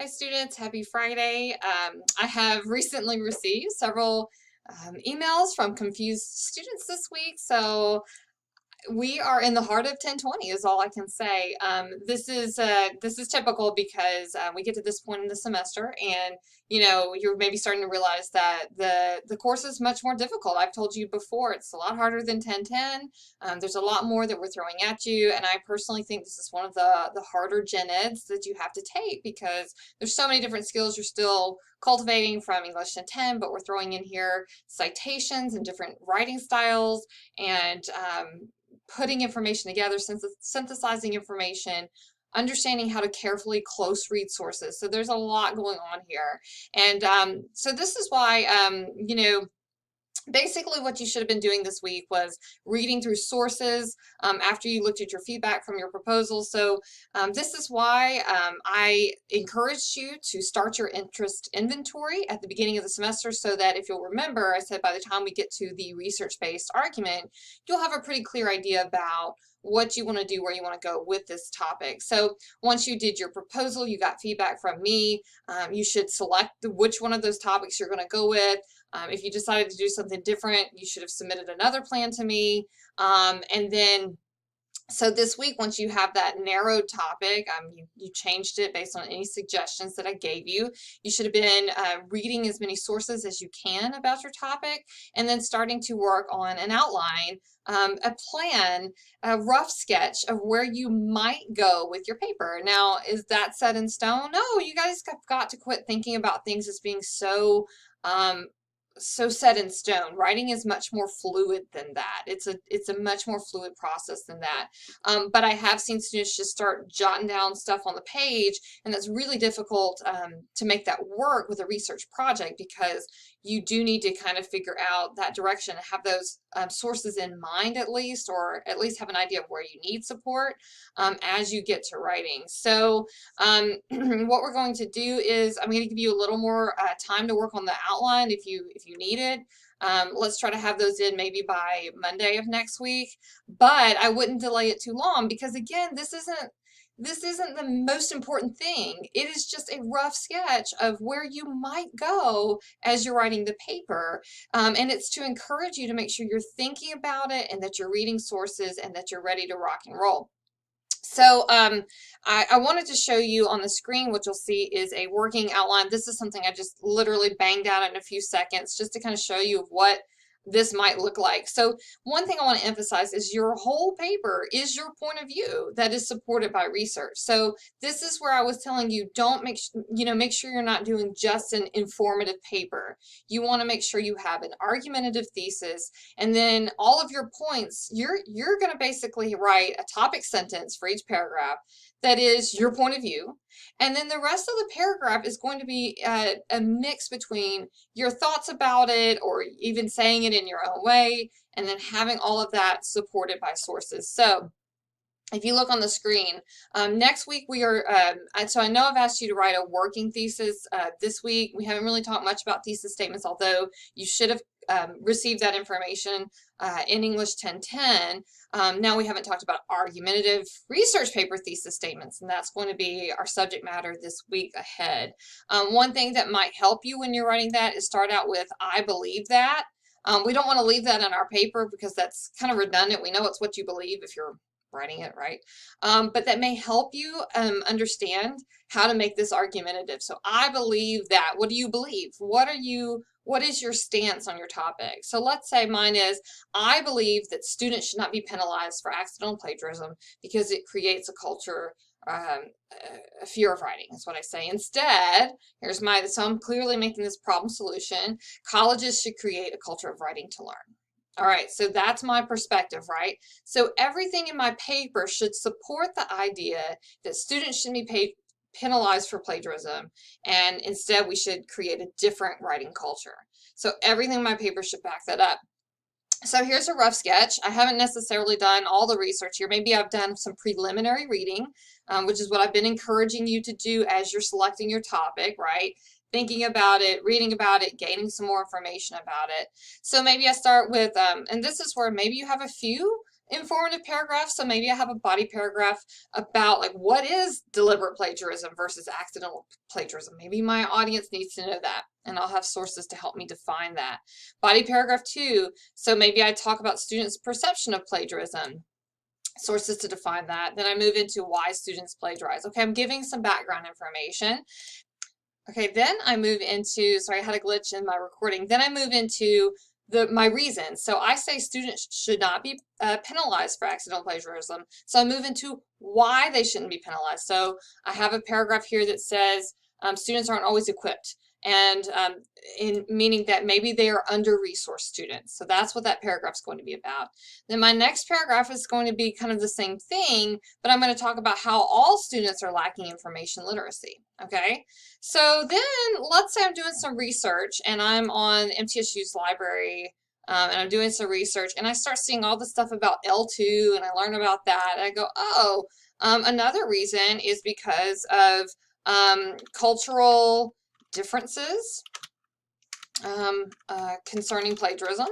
Hi students, happy Friday. I have recently received several emails from confused students this week, so we are in the heart of 1020 is all I can say. This is typical because we get to this point in the semester and you're maybe starting to realize that the course is much more difficult. I've told you before, it's a lot harder than 1010. There's a lot more that we're throwing at you, and I personally think this is one of the harder gen eds that you have to take because there's so many different skills you're still cultivating from English 1010, but we're throwing in here citations and different writing styles and putting information together, synthesizing information, understanding how to carefully close read sources. So there's a lot going on here. And so this is why, basically what you should have been doing this week was reading through sources after you looked at your feedback from your proposal. So this is why I encouraged you to start your interest inventory at the beginning of the semester, so that if you'll remember, I said by the time we get to the research-based argument, you'll have a pretty clear idea about what you want to do, where you want to go with this topic. So once you did your proposal, you got feedback from me, you should select which one of those topics you're going to go with. If you decided to do something different, you should have submitted another plan to me. And then, so this week, once you have that narrowed topic, you changed it based on any suggestions that I gave you. You should have been reading as many sources as you can about your topic, and then starting to work on an outline, a plan, a rough sketch of where you might go with your paper. Now, is that set in stone? No, you guys have got to quit thinking about things as being um, so set in stone. Writing is much more fluid than that. It's a much more fluid process than that. But I have seen students just start jotting down stuff on the page, and that's really difficult to make that work with a research project, because you do need to kind of figure out that direction, have those sources in mind at least, or at least have an idea of where you need support as you get to writing. So what we're going to do is I'm going to give you a little more time to work on the outline if you need it. Let's try to have those in maybe by Monday of next week, but I wouldn't delay it too long, because again, this isn't the most important thing. It is just a rough sketch of where you might go as you're writing the paper. And it's to encourage you to make sure you're thinking about it, and that you're reading sources, and that you're ready to rock and roll. So I wanted to show you on the screen, what you'll see is a working outline. This is something I just literally banged out in a few seconds just to kind of show you what this might look like. So one thing I want to emphasize is your whole paper is your point of view that is supported by research. So this is where I was telling you, don't make sure you're not doing just an informative paper. You want to make sure you have an argumentative thesis, and then all of your points, you're going to basically write a topic sentence for each paragraph that is your point of view. And then the rest of the paragraph is going to be a mix between your thoughts about it, or even saying it in your own way, and then having all of that supported by sources. So if you look on the screen, next week we are, so I know I've asked you to write a working thesis this week. We haven't really talked much about thesis statements, although you should have received that information in English 1010. Now we haven't talked about argumentative research paper thesis statements, and that's going to be our subject matter this week ahead. One thing that might help you when you're writing that is start out with, I believe that. We don't want to leave that in our paper because that's kind of redundant. We know it's what you believe if you're writing it, right? But that may help you understand how to make this argumentative. So I believe that. What do you believe? What is your stance on your topic? So let's say mine is, I believe that students should not be penalized for accidental plagiarism because it creates a culture, a fear of writing, is what I say. Instead, so I'm clearly making this problem solution. Colleges should create a culture of writing to learn. All right, so that's my perspective, right? So everything in my paper should support the idea that students shouldn't be penalized for plagiarism, and instead we should create a different writing culture. So everything in my paper should back that up. So here's a rough sketch. I haven't necessarily done all the research here. Maybe I've done some preliminary reading, which is what I've been encouraging you to do as you're selecting your topic, right? Thinking about it, reading about it, gaining some more information about it. So maybe I start with, and this is where maybe you have a few informative paragraph. So maybe I have a body paragraph about like what is deliberate plagiarism versus accidental plagiarism. Maybe my audience needs to know that, and I'll have sources to help me define that. Body paragraph 2, so maybe I talk about students' perception of plagiarism, sources to define that. Then I move into why students plagiarize. Okay, I'm giving some background information. Okay, then I move into, sorry, I had a glitch in my recording. Then I move into my reasons. So I say students should not be penalized for accidental plagiarism. So I move into why they shouldn't be penalized. So I have a paragraph here that says students aren't always equipped, and in meaning that maybe they are under-resourced students. So that's what that paragraph is going to be about. Then my next paragraph is going to be kind of the same thing, but I'm going to talk about how all students are lacking information literacy. Okay, so then let's say I'm doing some research and I'm on MTSU's library, and I'm doing some research and I start seeing all the stuff about L2 and I learn about that and I go, oh, another reason is because of cultural differences concerning plagiarism.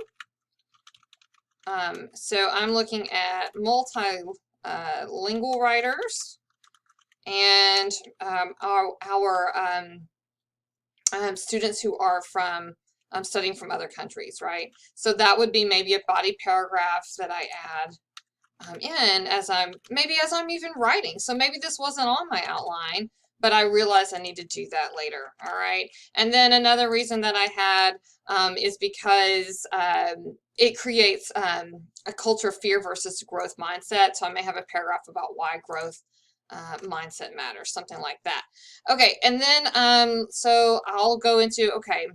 So I'm looking at multilingual writers and our students who are from studying from other countries, right? So that would be maybe a body paragraph that I add in as I'm even writing. So maybe this wasn't on my outline, but I realized I need to do that later. All right. And then another reason that I had is because it creates a culture of fear versus growth mindset. So I may have a paragraph about why growth mindset matters, something like that. Okay. And then so I'll go into, okay,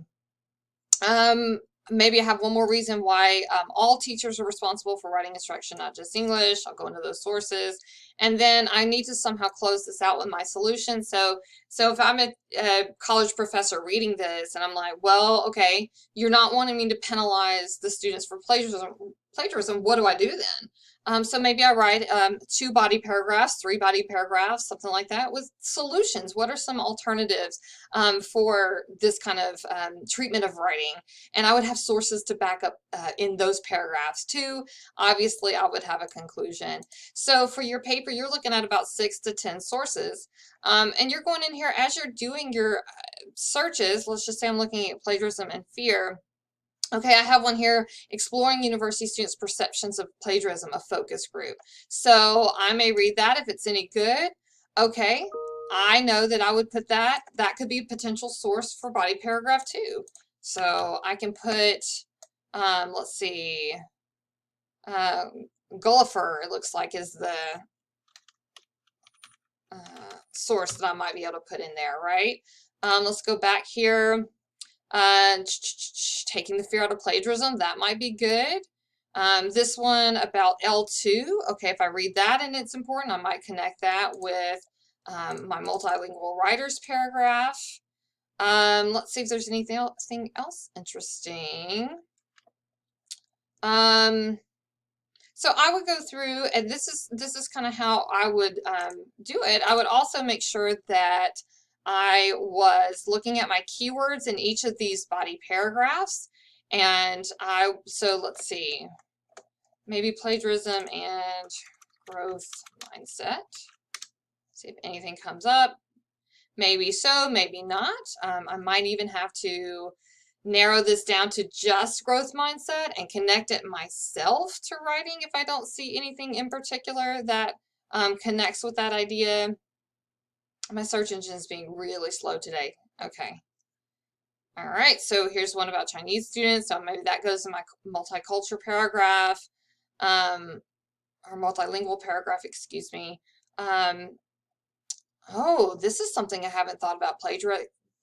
maybe I have one more reason why all teachers are responsible for writing instruction, not just English. I'll go into those sources. And then I need to somehow close this out with my solution. So if I'm a college professor reading this and I'm like, well, okay, you're not wanting me to penalize the students for plagiarism, what do I do then? So maybe I write 2 body paragraphs, 3 body paragraphs, something like that with solutions. What are some alternatives for this kind of treatment of writing? And I would have sources to back up in those paragraphs too. Obviously, I would have a conclusion. So for your paper, you're looking at about 6 to 10 sources. And you're going in here as you're doing your searches. Let's just say I'm looking at plagiarism and fear. Okay, I have one here, exploring university students' perceptions of plagiarism, a focus group. So I may read that if it's any good. Okay, I know that I would put that. That could be a potential source for body paragraph 2. So I can put, let's see, Gulliver, it looks like, is the source that I might be able to put in there, right? Let's go back here. Taking the fear out of plagiarism, that might be good. This one about L2, okay, if I read that and it's important, I might connect that with my multilingual writers paragraph. Let's see if there's anything else interesting. So I would go through, and this is kind of how I would do it. I would also make sure that I was looking at my keywords in each of these body paragraphs. And so let's see, maybe plagiarism and growth mindset. See if anything comes up. Maybe so, maybe not. I might even have to narrow this down to just growth mindset and connect it myself to writing if I don't see anything in particular that connects with that idea. My search engine is being really slow today. Okay. All right, so here's one about Chinese students. So maybe that goes in my multicultural paragraph, or multilingual paragraph, excuse me. Oh, this is something I haven't thought about,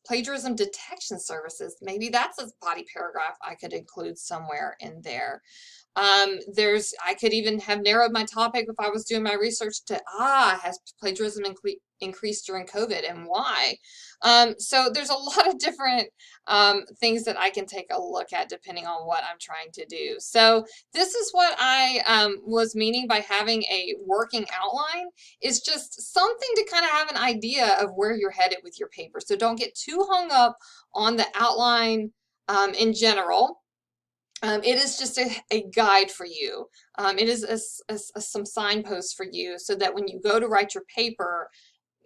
plagiarism detection services. Maybe that's a body paragraph I could include somewhere in there. I could even have narrowed my topic if I was doing my research to, has plagiarism increased during COVID and why? So there's a lot of different things that I can take a look at depending on what I'm trying to do. So this is what I was meaning by having a working outline, is just something to kind of have an idea of where you're headed with your paper. So don't get too hung up on the outline in general. It is just a guide for you. It is some signposts for you so that when you go to write your paper,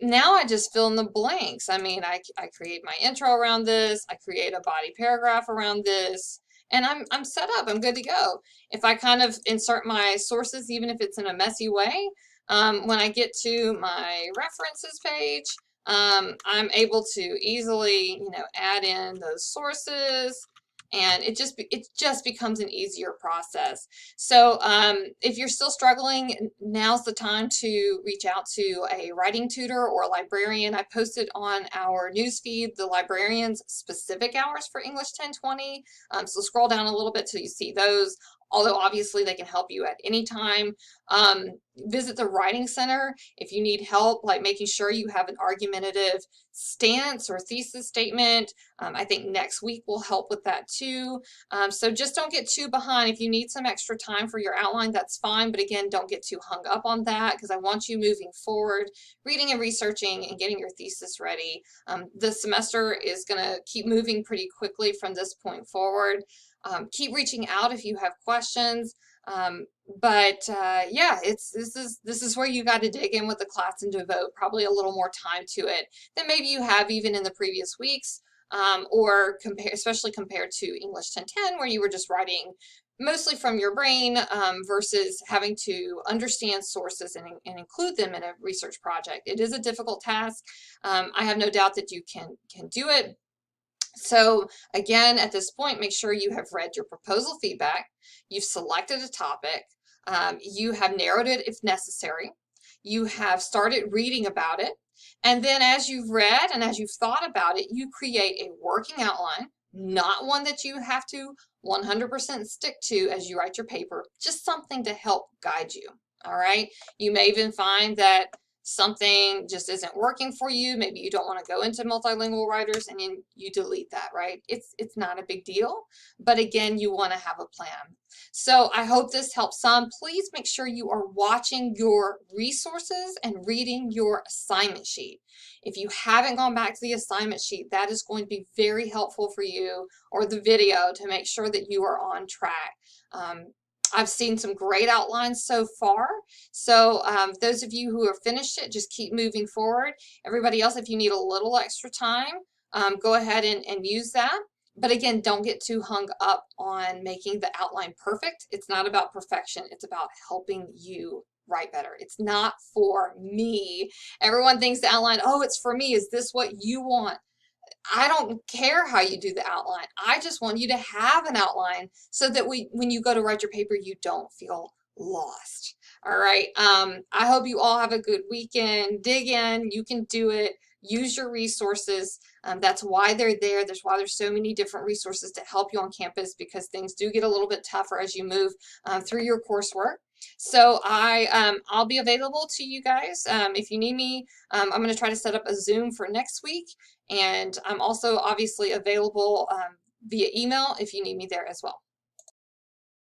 now I just fill in the blanks. I mean, I create my intro around this, I create a body paragraph around this, and I'm set up. I'm good to go. If I kind of insert my sources, even if it's in a messy way, when I get to my references page, I'm able to easily, add in those sources, and it just becomes an easier process. So if you're still struggling, now's the time to reach out to a writing tutor or a librarian. I posted on our newsfeed the librarian's specific hours for English 1020. So scroll down a little bit till you see those. Although obviously they can help you at any time. Visit the Writing Center if you need help, like making sure you have an argumentative stance or thesis statement. I think next week will help with that too. So just don't get too behind. If you need some extra time for your outline, that's fine. But again, don't get too hung up on that, because I want you moving forward, reading and researching and getting your thesis ready. The semester is going to keep moving pretty quickly from this point forward. Keep reaching out if you have questions. Yeah, this is where you got to dig in with the class and devote probably a little more time to it than maybe you have even in the previous weeks, or especially compared to English 1010, where you were just writing mostly from your brain, versus having to understand sources and include them in a research project. It is a difficult task. I have no doubt that you can do it. So again, at this point, make sure you have read your proposal feedback, you've selected a topic, you have narrowed it if necessary, you have started reading about it, and then as you've read and as you've thought about it, you create a working outline, not one that you have to 100% stick to as you write your paper, just something to help guide you. All right. You may even find that something just isn't working for you. Maybe you don't want to go into multilingual writers, and then you delete that, right? It's not a big deal, but again, you want to have a plan. So I hope this helps some. Please make sure you are watching your resources and reading your assignment sheet. If you haven't gone back to the assignment sheet, that is going to be very helpful for you, or the video, to make sure that you are on track. I've seen some great outlines so far. So those of you who have finished it, just keep moving forward. Everybody else, if you need a little extra time, go ahead and use that. But again, don't get too hung up on making the outline perfect. It's not about perfection. It's about helping you write better. It's not for me. Everyone thinks the outline, oh, it's for me. Is this what you want? I don't care how you do the outline. I just want you to have an outline so that when you go to write your paper, you don't feel lost. All right. I hope you all have a good weekend. Dig in. You can do it. Use your resources. That's why they're there. That's why there's so many different resources to help you on campus, because things do get a little bit tougher as you move through your coursework. So I'll be available to you guys if you need me. I'm going to try to set up a Zoom for next week, and I'm also obviously available via email if you need me there as well.